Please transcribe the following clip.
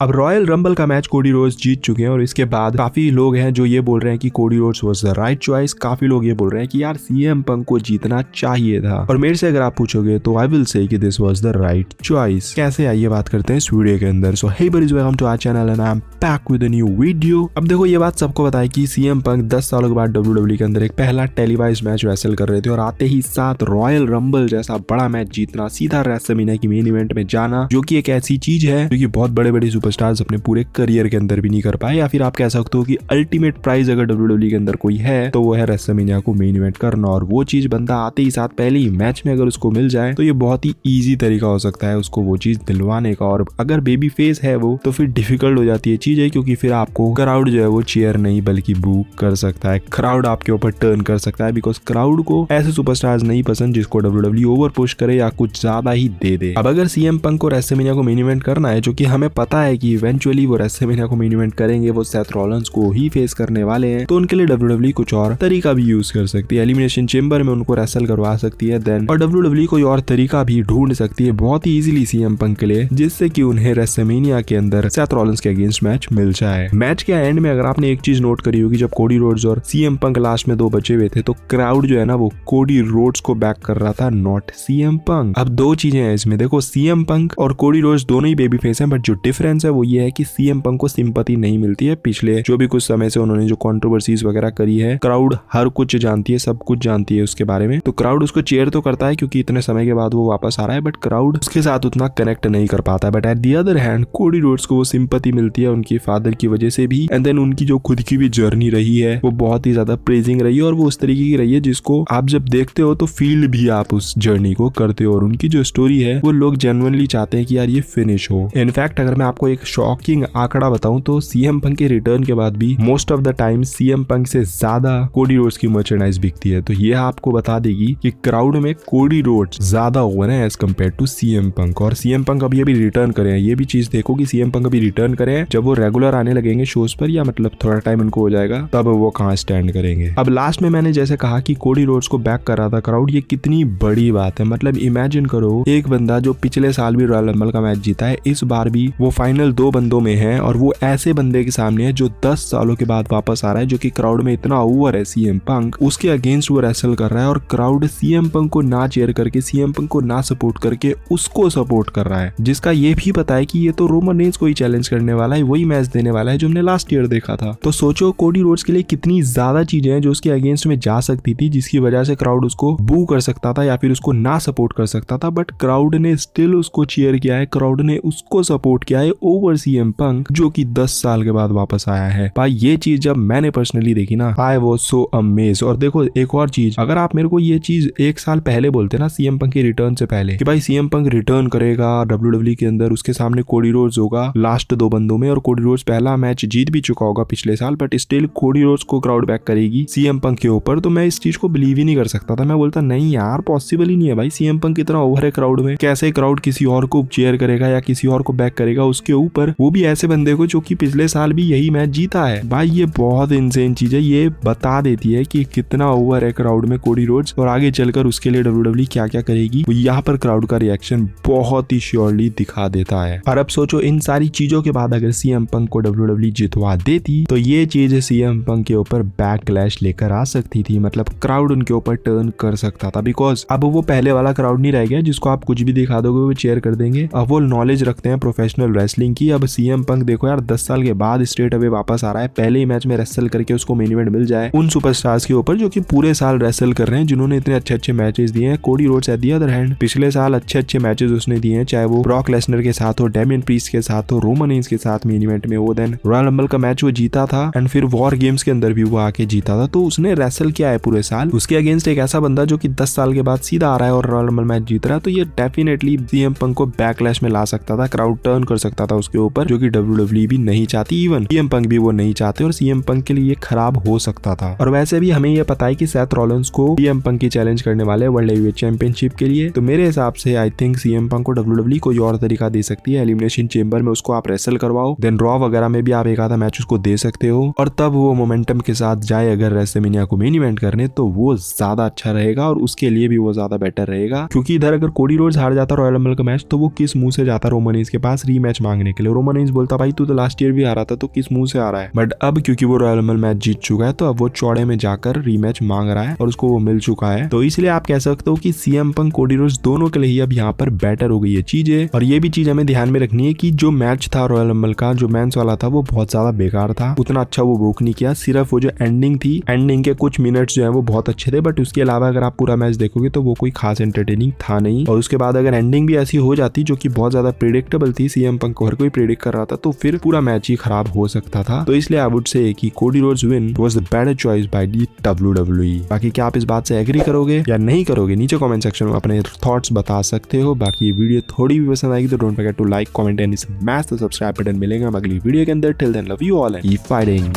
अब royal rumble का match Cody Rhodes जीत चुके हैं और इसके बाद काफी लोग हैं जो ये बोल रहे हैं कि Cody Rhodes was the right choice. काफी लोग ये बोल रहे हैं कि यार सीएम पंक को जीतना चाहिए था। और मेरे से अगर आप पूछोगे तो आई विल से कि this was the right choice. कैसे आइए बात करते हैं इस वीडियो के अंदर। So hey buddies, welcome to our channel and I am back with a new video. अब देखो, ये बात सबको पता है कि सीएम पंक 10 सालों के बाद डब्ल्यूडब्ल्यूई के अंदर एक पहला टेलीवाइज्ड मैच रेसल कर रहे थे और आते ही साथ रॉयल रंबल जैसा बड़ा मैच जीतना, सीधा रेसलमेनिया की मेन इवेंट में जाना, जो कि एक ऐसी चीज है जो कि बहुत बड़े बड़े सुपरस्टार्स अपने पूरे करियर के अंदर भी नहीं कर पाए। या फिर आप कह सकते हो कि अल्टीमेट प्राइज अगर डब्ल्यूडब्ल्यूई के अंदर कोई है तो वो है रेसलमेनिया को मेन इवेंट करना। और वो चीज बंदा आते ही साथ पहले ही मैच में अगर उसको मिल जाए तो ये बहुत ही इजी तरीका हो सकता है उसको वो चीज दिलवाने का। और अगर बेबी फेस है वो तो फिर डिफिकल्ट हो जाती है चीज है, क्योंकि फिर आपको क्राउड जो है वो चीयर नहीं बल्कि बू कर सकता है। क्राउड आपके ऊपर टर्न कर सकता है, बिकॉज क्राउड को ऐसे सुपरस्टार्स नहीं पसंद जिसको डब्ल्यूडब्ल्यूई ओवर पुश करे या कुछ ज्यादा ही दे दे। अब अगर सीएम पंक को रेसलमेनिया को मेन इवेंट करना है, जो कि हमें पता है कि इवेंचुअली वो रेसलमेनिया को मेन इवेंट करेंगे, वो सेथ रॉलिंस को ही फेस करने वाले हैं, तो उनके लिए डब्ल्यूडब्ल्यूई कुछ और तरीका भी यूज कर सकती है। एलिमिनेशन चेंबर में उनको रेसल करवा सकती है देन, और डब्ल्यूडब्ल्यूई कोई और तरीका भी ढूंढ सकती है बहुत ही इजीली सीएम पंक के लिए, जिससे कि उन्हें रेसलमेनिया के अंदर सेथ रॉलिंस के अगेंस्ट मैच मिल जाए। मैच के एंड में अगर आपने एक चीज नोट करी होगी, जब कोडी रोड्स और सीएम पंक लास्ट में दो बचे हुए थे तो क्राउड जो है ना वो कोडी रोड्स को बैक कर रहा था, नॉट सीएम पंक। अब दो चीजें हैं इसमें, देखो सीएम पंक और कोडी रोड्स दोनों ही बेबी फेस हैं, बट जो डिफरेंस है वो ये है कि सीएम पंक को सिंपैथी नहीं मिलती है। पिछले जो भी कुछ समय से उन्होंने जो कंट्रोवर्सीज वगैरह करी है, क्राउड हर कुछ जानती है, सब कुछ जानती है उसके बारे में, तो क्राउड उसको चेयर तो करता है क्योंकि इतने समय के बाद वो वापस आ रहा है, बट क्राउड उसके साथ उतना कनेक्ट नहीं कर पाता है। But at the other hand Cody Rhodes को वो सिंपैथी मिलती है उनकी फादर की वजह से भी, एंड देन उनकी जो खुद की भी जर्नी रही है वो बहुत ही ज्यादा प्रेजिंग रही है, और वो उस तरीके की रही है जिसको आप जब देखते हो तो फील भी आप उस जर्नी को करते हो। और उनकी जो स्टोरी है वो लोग जेन्युइनली चाहते हैं कि यार ये फिनिश हो। इनफैक्ट अगर मैं आपको एक शॉकिंग आंकड़ा बताऊं तो सीएम पंक के रिटर्न के बाद भी most of the time CM Punk से ज्यादा कोडी रोड्स की मर्चेंडाइज बिकती है। तो ये आपको बता देगी कि क्राउड में कोडी रोड्स ज्यादा ओवर है as compare to CM Punk. और सीएम पंक अभी रिटर्न करे हैं, ये भी चीज देखो कि सीएम पंक अभी रिटर्न करे हैं, जब वो रेगुलर आने लगेंगे शोज पर, या मतलब थोड़ा टाइम उनको हो जाएगा तब वो कहाँ स्टैंड करेंगे। अब लास्ट में मैंने जैसे कहा कि कोडी रोड्स को बैक कर रहा था क्राउड, ये कितनी बड़ी बात है। मतलब इमेजिन करो, एक बंदा जो पिछले साल भी रॉयल रंबल का मैच जीता है, इस बार भी वो फाइनल 2 बंदों में है, और वो ऐसे बंदे के सामने है जो 10 सालों के बाद वापस आ रहा है, जो कि क्राउड में इतना ओवर है सीएम पंक, उसके अगेंस्ट वो रेसल कर रहा है, और क्राउड सीएम पंक को ना चेयर करके, सीएम पंक को ना सपोर्ट करके उसको सपोर्ट कर रहा है, जिसका ये भी पता है कि ये तो रोमन रेंज को ही चैलेंज करने वाला है, वही मैच देने वाला है जो हमने लास्ट ईयर देखा था। तो सोचो कोडी रोड्स के लिए कितनी ज्यादा चीजें हैं जो उसके अगेंस्ट में जा सकती थी, जिसकी वजह से क्राउड उसको बू कर सकता था या फिर उसको ना सपोर्ट कर सकता था, बट क्राउड ने स्टिल उसको चीयर किया है, क्राउड ने उसको सपोर्ट किया है ओवर सीएम पंक, जो कि 10 साल के बाद वापस आया है। भाई ये चीज जब मैंने पर्सनली देखी ना, आई वाज सो अमेज्ड। और देखो एक और चीज, अगर आप मेरे को ये चीज 1 साल पहले बोलते ना सीएम पंक के रिटर्न से पहले कि भाई सीएम पंक रिटर्न करेगा डब्ल्यूडब्ल्यूई के अंदर, उसके सामने कोडी रोड्स होगा लास्ट 2 बंदों में, और कोडी रोड्स पहला मैच जीत भी चुका होगा पिछले साल, बट स्टिल कोडी रोड्स को क्राउड बैक करेगी सीएम पंक के ऊपर, तो मैं इस चीज को बिलीव ही नहीं कर सकता था। मैं बोलता नहीं यार, पॉसिबल ही नहीं है भाई, सीएम पंक इतना ओवर है क्राउड में, कैसे क्राउड किसी और को चेयर करेगा या किसी और को बैक करेगा उसके ऊपर, वो भी ऐसे बंदे को जो कि पिछले साल भी यही मैच जीता है। भाई ये बहुत इनसेन चीज है, ये बता देती है कि कितना ओवर है क्राउड में कोडी रोड्स, और आगे चलकर उसके लिए डब्ल्यूडब्ल्यूई क्या क्या करेगी वो यहाँ पर क्राउड का रिएक्शन बहुत ही श्योरली दिखा देता है। और अब सोचो इन सारी चीजों के बाद अगर सीएम पंक को डब्ल्यूडब्ल्यूई जितवा देती तो ये चीज सीएम पंक के ऊपर बैकलैश लेकर आ सकती थी, मतलब क्राउड उनके ऊपर टर्न कर सकता था, बिकॉज अब वो पहले वाला क्राउड नहीं रह गया जिसको आप कुछ भी दिखा दोगे वो चेयर कर देंगे। अब वो नॉलेज रखते हैं प्रोफेशनल रेसलिंग की। अब सीएम पंक देखो यार 10 साल के बाद स्ट्रेट अवे वापस आ रहा है, पहले ही मैच में रेसल करके उसको मेन इवेंट मिल जाए उन सुपरस्टार्स के ऊपर जो कि पूरे साल रेसल कर रहे हैं, जिन्होंने इतने अच्छे मैचेस दिए हैं। Cody Rhodes at the other hand पिछले साल अच्छे मैचेस उसने दिए हैं, चाहे वो ब्रॉक लेसनर के साथ हो, डेमियन प्रीस्ट के साथ हो, रोमन रेंज के साथ मेन इवेंट में वो, देन रॉयल रंबल का मैच वो जीता था, एंड फिर वॉर गेम्स के अंदर भी वो आके जीता था। तो उसने रेसल किया है पूरे साल, उसके अगेंस्ट एक ऐसा बंदा जो कि 10 साल के बाद सीधा आ रहा है और रॉयल रंबल मैच जीत रहा है, तो ये डेफिनेटली सीएम पंक को बैकलैश में ला सकता था, क्राउड टर्न कर सकता था उसके ऊपर, जो कि डब्ल्यूडब्ल्यूई भी नहीं चाहती, इवन सीएम पंक भी वो नहीं चाहते, और सीएम पंक के लिए ये खराब हो सकता था। और वैसे भी हमें ये पता है कि सेथ रॉलिंस को सीएम पंक की चैलेंज करने वाले वर्ल्ड हेवीवेट चैंपियनशिप के लिए, तो मेरे हिसाब से आई थिंक सीएम पंक को डब्ल्यूडब्ल्यूई कोई और तरीका दे सकती है। एलिमिनेशन चेंबर में उसको आप रेसल करवाओ, देन रॉ वगैरह में भी आप एक आधा मैच उसको दे सकते हो, और तब वो मोमेंटम के साथ जाए अगर रेसलमेनिया को मेन इवेंट करने, तो वो ज्यादा अच्छा रहेगा और उसके लिए भी वो ज्यादा बेटर रहेगा। क्योंकि इधर अगर कोडी रोड्स हार जाता रॉयल रंबल का मैच, तो वो किस मुंह से जाता रोमन रेंज के पास रीमैच मांगने भागने के लिए। रोमन रेंज बोलता भाई तू तो लास्ट ईयर भी आ रहा था तो किस मुंह से आ रहा है। बट अब क्योंकि वो रॉयल रंबल मैच जीत चुका है तो अब वो चौड़े में जाकर रीमैच मांग रहा है और उसको वो मिल चुका है। तो इसलिए आप कह सकते हो कि सीएम पंक कोडी रोड्स दोनों के लिए ही अब यहाँ पर बेटर हो गई है चीजें। और ये भी चीज हमें ध्यान में रखनी है कि जो मैच था रॉयल रंबल का जो मेंस वाला था वो बहुत ज्यादा बेकार था, उतना अच्छा वो बुक नहीं किया। सिर्फ वो जो एंडिंग थी, एंडिंग के कुछ मिनट्स जो है वो बहुत अच्छे थे, बट उसके अलावा अगर आप पूरा मैच देखोगे तो वो कोई खास एंटरटेनिंग था नहीं। और उसके बाद अगर एंडिंग भी ऐसी हो जाती जो कि बहुत ज्यादा प्रेडिक्टेबल थी, सीएम पंक को हर कोई प्रेडिक्ट कर रहा था, तो फिर पूरा मैच ही खराब हो सकता था। तो इसलिए आई वुड से कि Cody Rhodes win was the better choice by the WWE। बाकी क्या आप इस बात से एग्री करोगे या नहीं करोगे, नीचे कमेंट सेक्शन में अपने थॉट्स बता सकते हो। बाकी वीडियो थोड़ी भी पसंद आएगी तो don't forget to like, comment and smash the subscribe button. मिलेंगे हम अगली वीडियो के अंदर। Till then love you all and keep fighting.